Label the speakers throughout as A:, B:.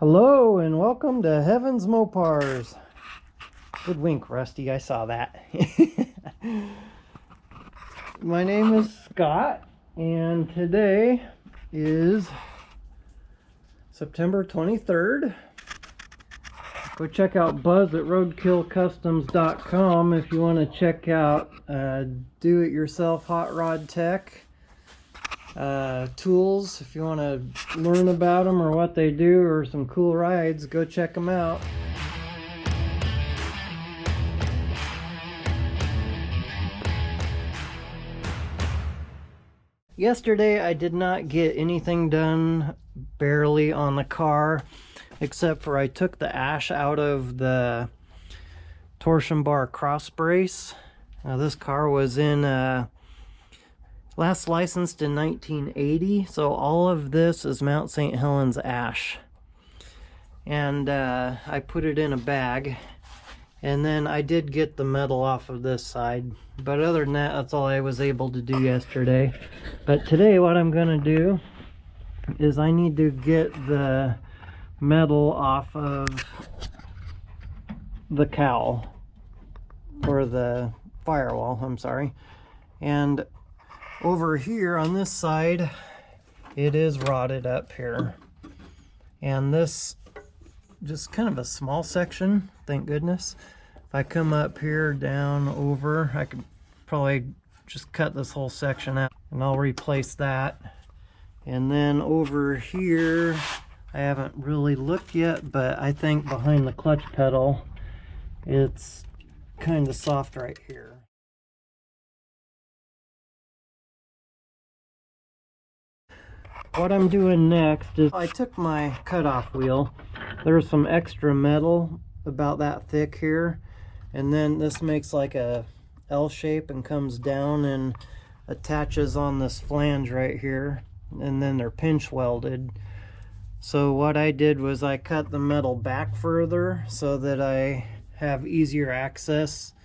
A: Hello and welcome to Heaven's Mopars. Good wink, Rusty. I saw that. My name is Scott, and today is September 23rd. Go check out Buzz at roadkillcustoms.com if you want to check out do-it-yourself hot rod tech. Tools, if you want to learn about them or what they do or some cool rides, go check them out. Yesterday I did not get anything done barely on the car, except for I took the ash out of the torsion bar cross brace. Now this car was in last licensed in 1980, so all of this is Mount St. Helens ash. And I put it in a bag, and then I did get the metal off of this side. But other than that, that's all I was able to do yesterday. But today what I'm gonna do is I need to get the metal off of the cowl, or the firewall, I'm sorry. And over here on this side, it is rotted up here. And this, just kind of a small section, thank goodness. If I come up here, down, over, I could probably just cut this whole section out and I'll replace that. And then over here, I haven't really looked yet, but I think behind the clutch pedal, it's kind of soft right here. What I'm doing next is I took my cutoff wheel. There's some extra metal about that thick here, and then this makes like a L shape and comes down and attaches on this flange right here, and then they're pinch welded. So what I did was I cut the metal back further so that I have easier access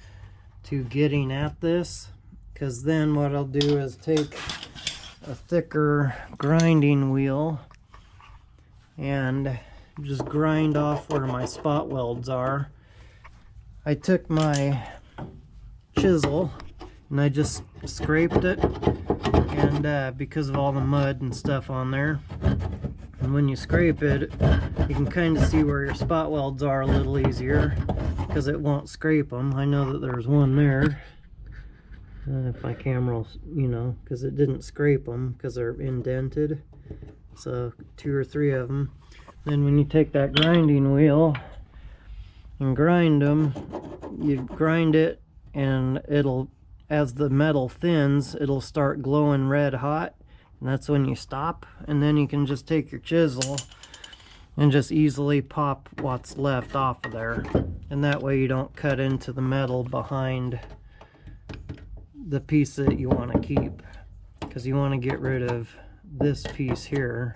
A: to getting at this, because then what I'll do is take a thicker grinding wheel and just grind off where my spot welds are. I took my chisel and I just scraped it, and because of all the mud and stuff on there, and when you scrape it, you can kind of see where your spot welds are a little easier because it won't scrape them. I know that there's one there. If my camera, you know, because it didn't scrape them because they're indented. So 2 or 3 of them. Then when you take that grinding wheel and grind them, you grind it, and it'll, as the metal thins, it'll start glowing red hot, and that's when you stop. And then you can just take your chisel and just easily pop what's left off of there, and that way you don't cut into the metal behind the piece that you want to keep, because you want to get rid of this piece here.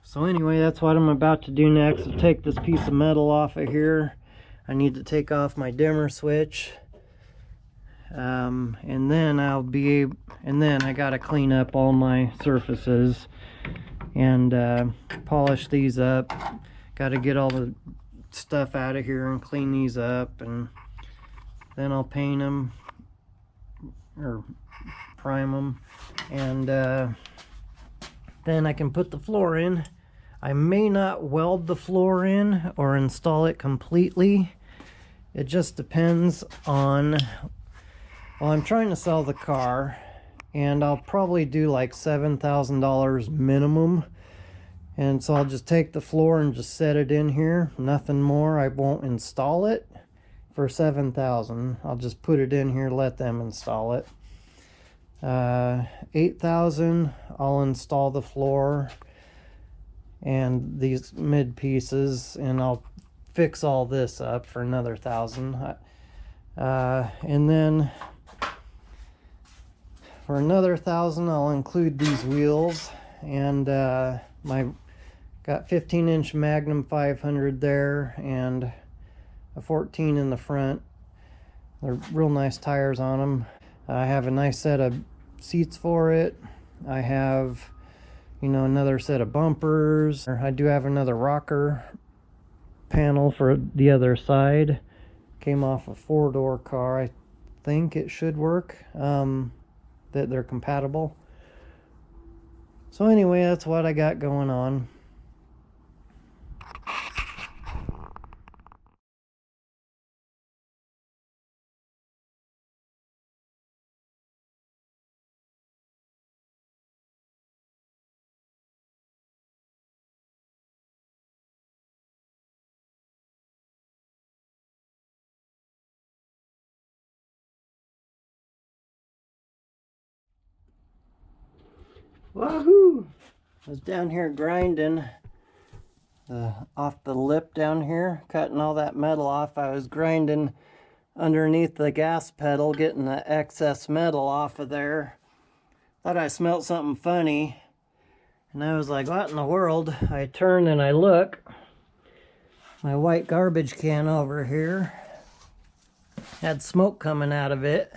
A: So anyway, that's what I'm about to do next. I'll take this piece of metal off of here. I need to take off my dimmer switch, and then I'll be able, and then I got to clean up all my surfaces and polish these up. Got to get all the stuff out of here and clean these up, and then I'll paint them or prime them, and then I can put the floor in. I may not weld the floor in or install it completely. It just depends on, well, I'm trying to sell the car, and I'll probably do like $7,000 minimum, and so I'll just take the floor and just set it in here, nothing more. I won't install it for $7,000. I'll just put it in here, let them install it. $8,000, I'll install the floor and these mid pieces, and I'll fix all this up for another $1,000. And then for another $1,000, I'll include these wheels, and my got 15-inch Magnum 500 there, and a 14 in the front. They're real nice tires on them. I have a nice set of seats for it. I have, you know, another set of bumpers. I do have another rocker panel for the other side. Came off a 4-door car. I think it should work, that they're compatible. So anyway, that's what I got going on. Wahoo! I was down here grinding off the lip down here, cutting all that metal off. I was grinding underneath the gas pedal, getting the excess metal off of there. Thought I smelled something funny, and I was like, what in the world? I turn and I look. My white garbage can over here had smoke coming out of it.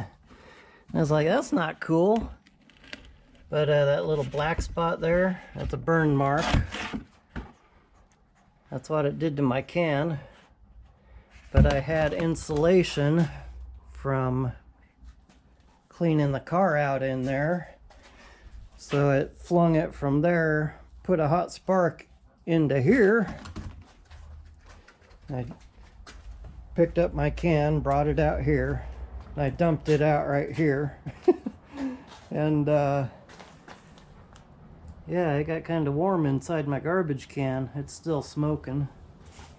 A: I was like, that's not cool. But that little black spot there, that's a burn mark. That's what it did to my can. But I had insulation from cleaning the car out in there. So it flung it from there, put a hot spark into here. I picked up my can, brought it out here. And I dumped it out right here. And yeah, it got kind of warm inside my garbage can. It's still smoking.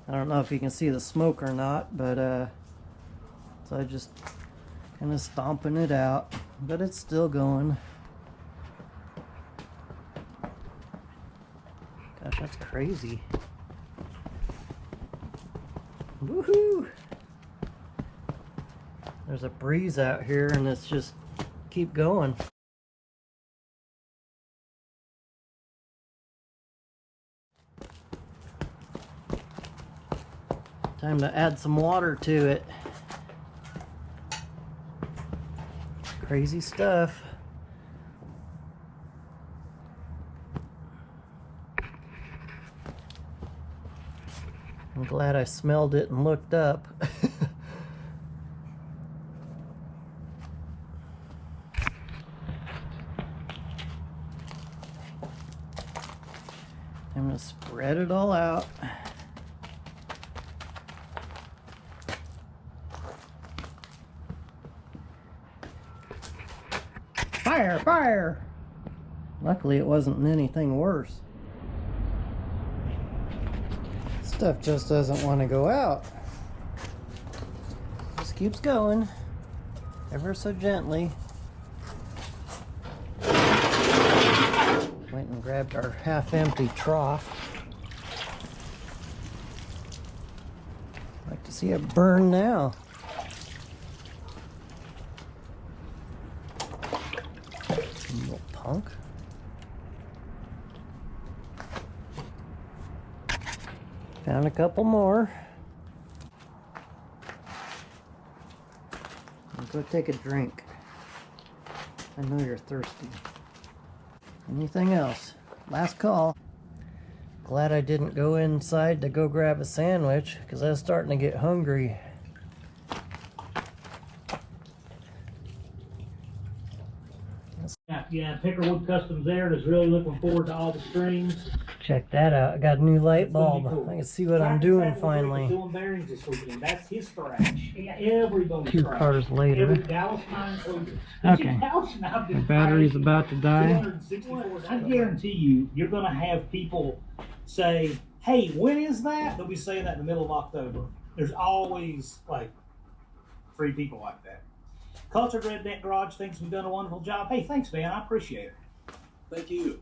A: I don't know if you can see the smoke or not, but so I just kind of stomping it out, but it's still going. Gosh, that's crazy. Woohoo! There's a breeze out here and it's just keep going. Time to add some water to it. Crazy stuff. I'm glad I smelled it and looked up. I'm gonna spread it all out. Fire, fire! Luckily it wasn't anything worse. Stuff just doesn't want to go out. Just keeps going, ever so gently. Went and grabbed our half-empty trough. Like to see it burn now. Little punk. Found a couple more. Go take a drink. I know you're thirsty. Anything else? Last call. Glad I didn't go inside to go grab a sandwich because I was starting to get hungry.
B: Yeah, Peckerwood Customs there is really looking forward to all the streams.
A: Check that out. I got a new light bulb.
B: Cool.
A: I can see what I'm doing finally.
B: Doing bearings this weekend. That's his thrash. Everybody's
A: 2
B: thrash.
A: cars later.
B: Dallas mine included.
A: Okay. The battery's about to die.
B: I guarantee you, you're going to have people say, hey, when is that? They'll be saying that in the middle of October. There's always like 3 people like that. Cultured Redneck Garage thinks we've done a wonderful job. Hey, thanks, man. I appreciate it.
C: Thank you.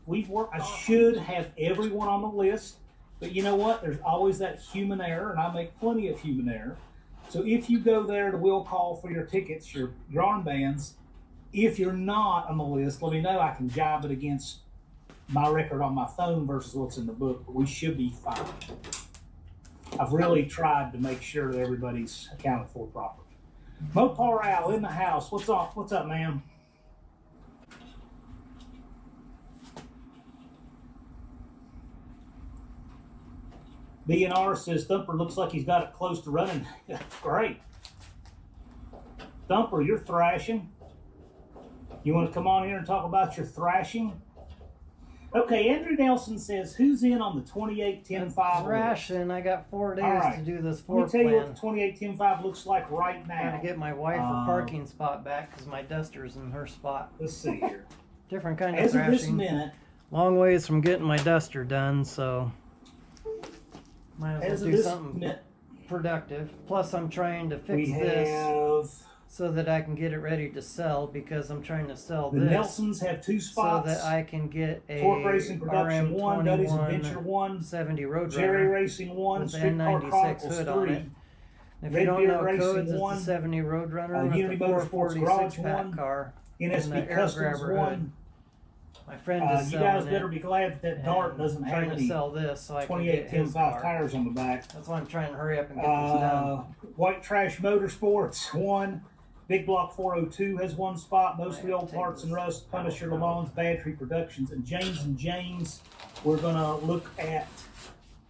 B: We've worked. I should have everyone on the list, but you know what? There's always that human error, and I make plenty of human error. So if you go there to will call for your tickets, your armbands, if you're not on the list, let me know. I can jibe it against my record on my phone versus what's in the book, but we should be fine. I've really tried to make sure that everybody's accounted for properly. Mopar Al in the house. What's up? What's up, man? B&R says Thumper looks like he's got it close to running. That's great. Thumper, you're thrashing. You want to come on here and talk about your thrashing? Okay, Andrew Nelson says, who's in on the 28-10-5
A: thrashing. I got 4 days
B: right.
A: to do this floor
B: Let me tell
A: plan.
B: you what the 28-10-5 looks like right now.
A: Trying to get my wife a parking spot back because my Duster's in her spot.
B: Let's see here.
A: Different kind of
B: As of this
A: thrashing.
B: minute,
A: Long ways from getting my Duster done, so might as well do something productive. Plus, I'm trying to fix this so that I can get it ready to sell, because I'm trying to sell
B: the
A: this.
B: Nelsons have 2 spots.
A: So that I can get a
B: Torque Racing Production 1, Duddy's Adventure 1,
A: 70 Roadrunner
B: Jerry Racing 1,
A: with the
B: Streetcar
A: N96
B: Chronicles
A: hood
B: 3.
A: on it. If
B: Red
A: you don't
B: Beard
A: know
B: Racing
A: codes,
B: 1,
A: it's a 70 Roadrunner with
B: Unity
A: the
B: Motorsports
A: 446
B: Garage
A: pack
B: 1,
A: car and the
B: NSB
A: air
B: Customs
A: grabber
B: 1.
A: hood. My friend is
B: You
A: selling
B: guys better be glad that Dart doesn't have
A: trying to
B: any
A: sell this so I can get his
B: 28-10-5
A: car.
B: tires on the back.
A: That's why I'm trying to hurry up and get this done.
B: White Trash Motorsports 1. Big Block 402 has 1 spot. Mostly Old Parts and Rust, Punisher, Le Mans, Battery Productions, and James. We're gonna look at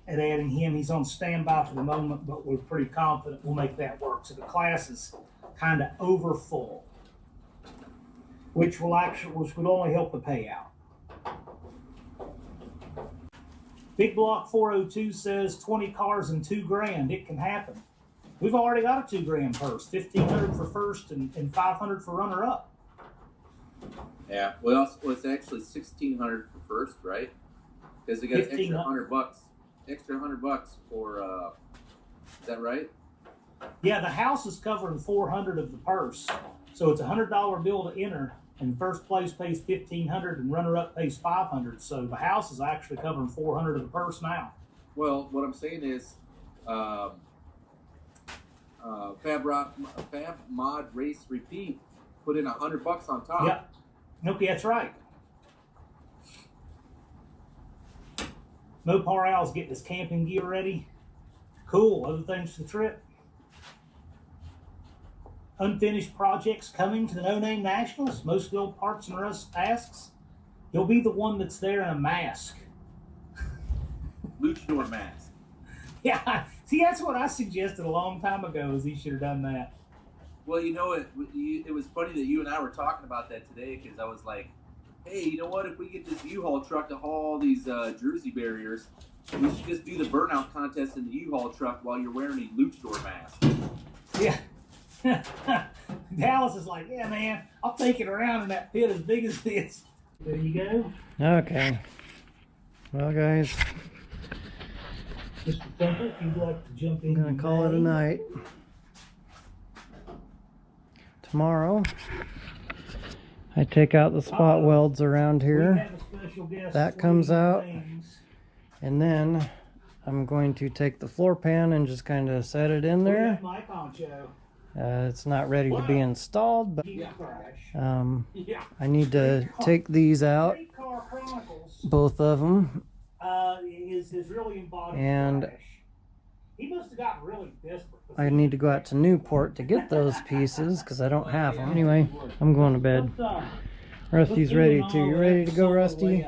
B: adding him. He's on standby for the moment, but we're pretty confident we'll make that work. So the class is kind of over full, which would only help the payout. Big Block 402 says 20 cars and $2,000. It can happen. We've already got a $2,000 purse, $1,500 for first and $500 for runner up.
C: Yeah, well, it's actually $1,600 for first, right? Because they got extra $100, extra $100 for. Is that right?
B: Yeah, the house is covering $400 of the purse, so it's a $100 bill to enter, and first place pays $1,500 and runner up pays $500. So the house is actually covering $400 of the purse now.
C: Well, what I'm saying is. Fab Mod Race Repeat put in $100 on top.
B: Yep. Okay, that's right. Mopar Al's getting his camping gear ready. Cool. Other things for the trip. Unfinished projects coming to the No Name Nationals. Most Old Parts and Rust asks. You'll be the one that's there in a mask.
C: Luchador mask.
B: Yeah, see, that's what I suggested a long time ago, is he should have done that.
C: Well, you know, it was funny that you and I were talking about that today, because I was like, hey, you know what, if we get this U-Haul truck to haul all these Jersey barriers, we should just do the burnout contest in the U-Haul truck while you're wearing a Luchador mask.
B: Yeah. Dallas is like, yeah, man, I'll take it around in that pit as big as this. There you go.
A: Okay. Well, guys,
B: Mr. Thumper, if you'd like to jump in.
A: I'm going to call it a night. Tomorrow, I take out the spot welds around here. That comes out. And then I'm going to take the floor pan and just kind of set it in there. It's not ready to be installed, but I need to take these out, both of them. And I need to go out to Newport to get those pieces because I don't have them. Anyway, I'm going to bed. Rusty's ready too. You ready to go, Rusty?